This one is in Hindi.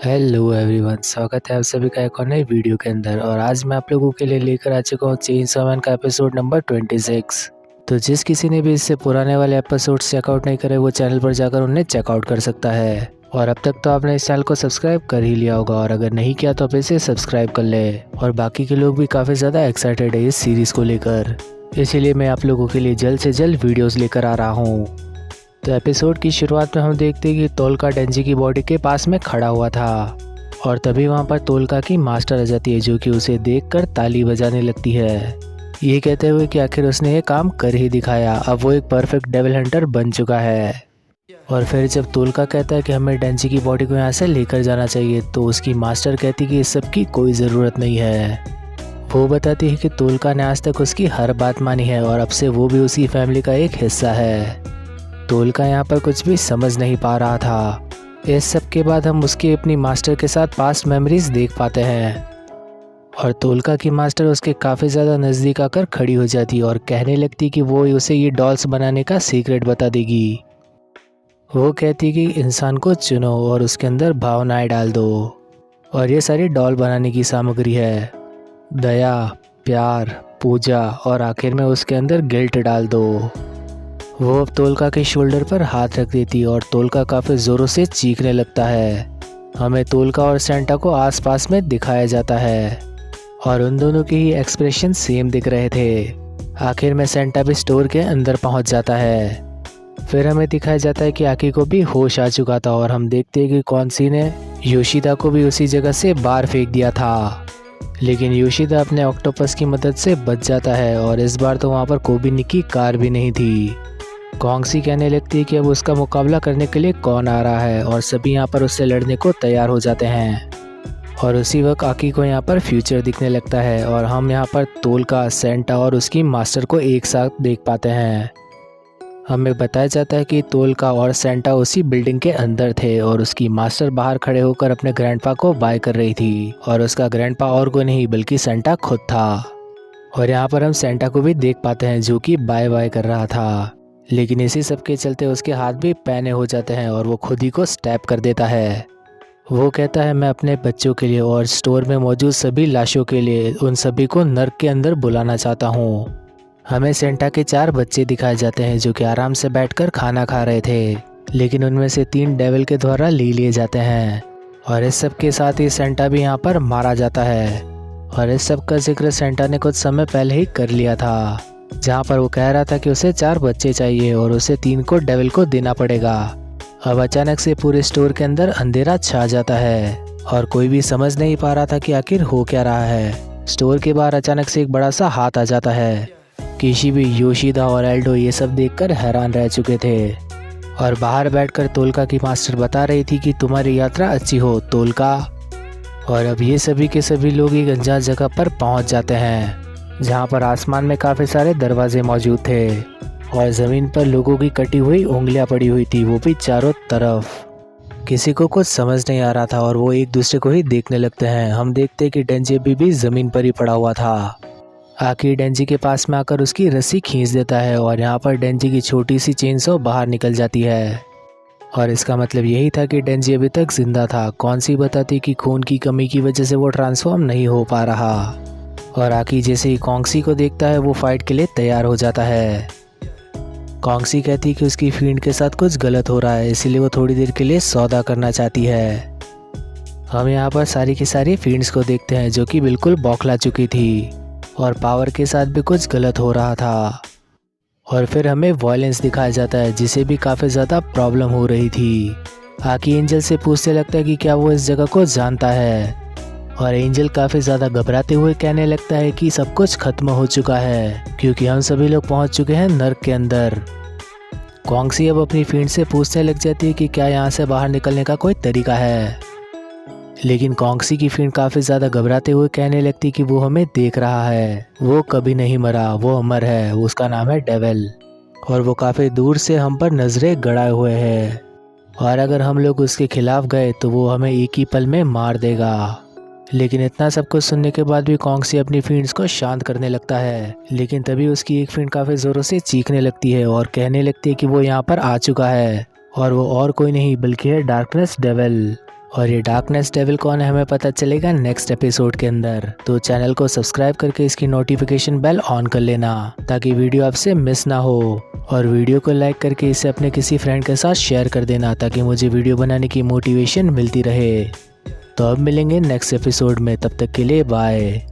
हेलो एवरीवन, स्वागत है आप सभी का एक और नई वीडियो के अंदर। और आज मैं आप लोगों के लिए लेकर आ चुका हूँ चेनसॉ मैन का एपिसोड नंबर 26। तो जिस किसी ने भी इससे पुराने वाले एपिसोड चेकआउट नहीं करे वो चैनल पर जाकर उन्हें चेकआउट कर सकता है। और अब तक तो आपने इस चैनल को सब्सक्राइब कर ही लिया होगा, और अगर नहीं किया तो आप इसे सब्सक्राइब कर ले। और बाकी के लोग भी काफ़ी ज़्यादा एक्साइटेड है इस सीरीज़ को लेकर, इसीलिए मैं आप लोगों के लिए जल्द से जल्द वीडियोज़ लेकर आ रहा हूँ। तो एपिसोड की शुरुआत में हम देखते हैं कि तोलका डेंजी की बॉडी के पास में खड़ा हुआ था, और तभी वहाँ पर तोलका की मास्टर आ जाती है, जो कि उसे देखकर ताली बजाने लगती है, ये कहते हुए कि आखिर उसने ये काम कर ही दिखाया, अब वो एक परफेक्ट डेविल हंटर बन चुका है। और फिर जब तोलका कहता है कि हमें डेंजी की बॉडी को यहाँ से लेकर जाना चाहिए, तो उसकी मास्टर कहती है कि इस सब की कोई ज़रूरत नहीं है। वो बताती है कि तोलका ने आज तक उसकी हर बात मानी है, और अब से वो भी उसी फैमिली का एक हिस्सा है। तोलका यहाँ पर कुछ भी समझ नहीं पा रहा था। इस सब के बाद हम उसकी अपनी मास्टर के साथ पास्ट मेमोरीज देख पाते हैं, और तोलका की मास्टर उसके काफ़ी ज़्यादा नज़दीक आकर खड़ी हो जाती और कहने लगती कि वो उसे ये डॉल्स बनाने का सीक्रेट बता देगी। वो कहती कि इंसान को चुनो और उसके अंदर भावनाएं डाल दो, और ये सारी डॉल बनाने की सामग्री है। दया, प्यार, पूजा, और आखिर में उसके अंदर गिल्ट डाल दो। वो अब तोलका के शोल्डर पर हाथ रख देती और तोलका काफ़ी ज़ोरों से चीखने लगता है। हमें तोलका और सेंटा को आसपास में दिखाया जाता है, और उन दोनों के ही एक्सप्रेशन सेम दिख रहे थे। आखिर में सेंटा भी स्टोर के अंदर पहुंच जाता है। फिर हमें दिखाया जाता है कि आकी को भी होश आ चुका था, और हम देखते हैं कि कौनसी ने योशिदा को भी उसी जगह से बाहर फेंक दिया था। लेकिन योशिदा अपने ऑक्टोपस की मदद से बच जाता है, और इस बार तो वहाँ पर कोबिनी की कार भी नहीं थी। कॉन्गसी कहने लगती है कि अब उसका मुकाबला करने के लिए कौन आ रहा है, और सभी यहाँ पर उससे लड़ने को तैयार हो जाते हैं। और उसी वक्त आकी को यहाँ पर फ्यूचर दिखने लगता है, और हम यहाँ पर तोलका, सेंटा और उसकी मास्टर को एक साथ देख पाते हैं। हमें बताया जाता है कि तोलका और सेंटा उसी बिल्डिंग के अंदर थे, और उसकी मास्टर बाहर खड़े होकर अपने ग्रैंडपा को बाय कर रही थी, और उसका ग्रैंडपा और कोई नहीं बल्कि सेंटा खुद था। और यहाँ पर हम सेंटा को भी देख पाते हैं जो कि बाय बाय कर रहा था, लेकिन इसी सब के चलते उसके हाथ भी पैने हो जाते हैं, और वो खुद ही को स्टैप कर देता है। वो कहता है मैं अपने बच्चों के लिए और स्टोर में मौजूद सभी लाशों के लिए उन सभी को नर्क के अंदर बुलाना चाहता हूँ। हमें सेंटा के 4 बच्चे दिखाए जाते हैं जो कि आराम से बैठकर खाना खा रहे थे, लेकिन उनमें से 3 डेविल के द्वारा ले लिए जाते हैं। और इस सब के साथ ही सेंटा भी यहाँ पर मारा जाता है, और इस सब का जिक्र सेंटा ने कुछ समय पहले ही कर लिया था, जहाँ पर वो कह रहा था कि उसे 4 बच्चे चाहिए और उसे 3 को डेविल को देना पड़ेगा। अब अचानक से पूरे स्टोर के अंदर अंधेरा छा जाता है, और कोई भी समझ नहीं पा रहा था कि आखिर हो क्या रहा है। स्टोर के बाहर अचानक से एक बड़ा सा हाथ आ जाता है। किशी भी, योशिदा और एल्डो ये सब देखकर हैरान रह चुके थे, और बाहर बैठकर तोलका की मास्टर बता रही थी कि तुम्हारी यात्रा अच्छी हो तोलका। और अब ये सभी के सभी लोग एक अनजान जगह पर पहुंच जाते हैं, जहां पर आसमान में काफ़ी सारे दरवाजे मौजूद थे, और ज़मीन पर लोगों की कटी हुई उंगलियां पड़ी हुई थी, वो भी चारों तरफ। किसी को कुछ समझ नहीं आ रहा था, और वो एक दूसरे को ही देखने लगते हैं। हम देखते हैं कि डेंजी अभी भी ज़मीन पर ही पड़ा हुआ था। आखिर डेंजी के पास में आकर उसकी रस्सी खींच देता है, और यहाँ पर डेंजी की छोटी सी चेनसॉ बाहर निकल जाती है। और इसका मतलब यही था कि डेंजी अभी तक जिंदा था। कौन सी बताती कि खून की कमी की वजह से वो ट्रांसफॉर्म नहीं हो पा रहा। और आकी जैसे ही कॉन्गसी को देखता है वो फाइट के लिए तैयार हो जाता है। कॉन्गसी कहती है कि उसकी फील्ड के साथ कुछ गलत हो रहा है, इसीलिए वो थोड़ी देर के लिए सौदा करना चाहती है। हम यहाँ पर सारी की सारी फील्ड्स को देखते हैं जो कि बिल्कुल बौखला चुकी थी, और पावर के साथ भी कुछ गलत हो रहा था। और फिर हमें वायलेंस दिखाया जाता है, जिसे भी काफ़ी ज़्यादा प्रॉब्लम हो रही थी। आकी एंजल से पूछने लगता है कि क्या वो इस जगह को जानता है, और एंजल काफ़ी ज़्यादा घबराते हुए कहने लगता है कि सब कुछ खत्म हो चुका है, क्योंकि हम सभी लोग पहुंच चुके हैं नर्क के अंदर। कॉन्गसी अब अपनी फील्ड से पूछने लग जाती है कि क्या यहाँ से बाहर निकलने का कोई तरीका है, लेकिन कॉन्गसी की फील्ड काफ़ी ज़्यादा घबराते हुए कहने लगती कि वो हमें देख रहा है, वो कभी नहीं मरा, वो अमर है, उसका नाम है डेविल, और वो काफ़ी दूर से हम पर नज़रें गड़ाए हुए है, और अगर हम लोग उसके खिलाफ गए तो वो हमें एक ही पल में मार देगा। लेकिन इतना सब कुछ सुनने के बाद भी कॉन्गसी अपनी फील्ड्स को शांत करने लगता है, लेकिन तभी उसकी एक फील्ड काफ़ी ज़ोरों से चीखने लगती है और कहने लगती है कि वो यहाँ पर आ चुका है, और वो और कोई नहीं बल्कि है डार्कनेस डेविल। और ये डार्कनेस डेविल कौन है हमें पता चलेगा नेक्स्ट एपिसोड के अंदर। तो चैनल को सब्सक्राइब करके इसकी नोटिफिकेशन बेल ऑन कर लेना ताकि वीडियो आपसे मिस ना हो, और वीडियो को लाइक करके इसे अपने किसी फ्रेंड के साथ शेयर कर देना ताकि मुझे वीडियो बनाने की मोटिवेशन मिलती रहे। तो अब मिलेंगे नेक्स्ट एपिसोड में, तब तक के लिए बाय।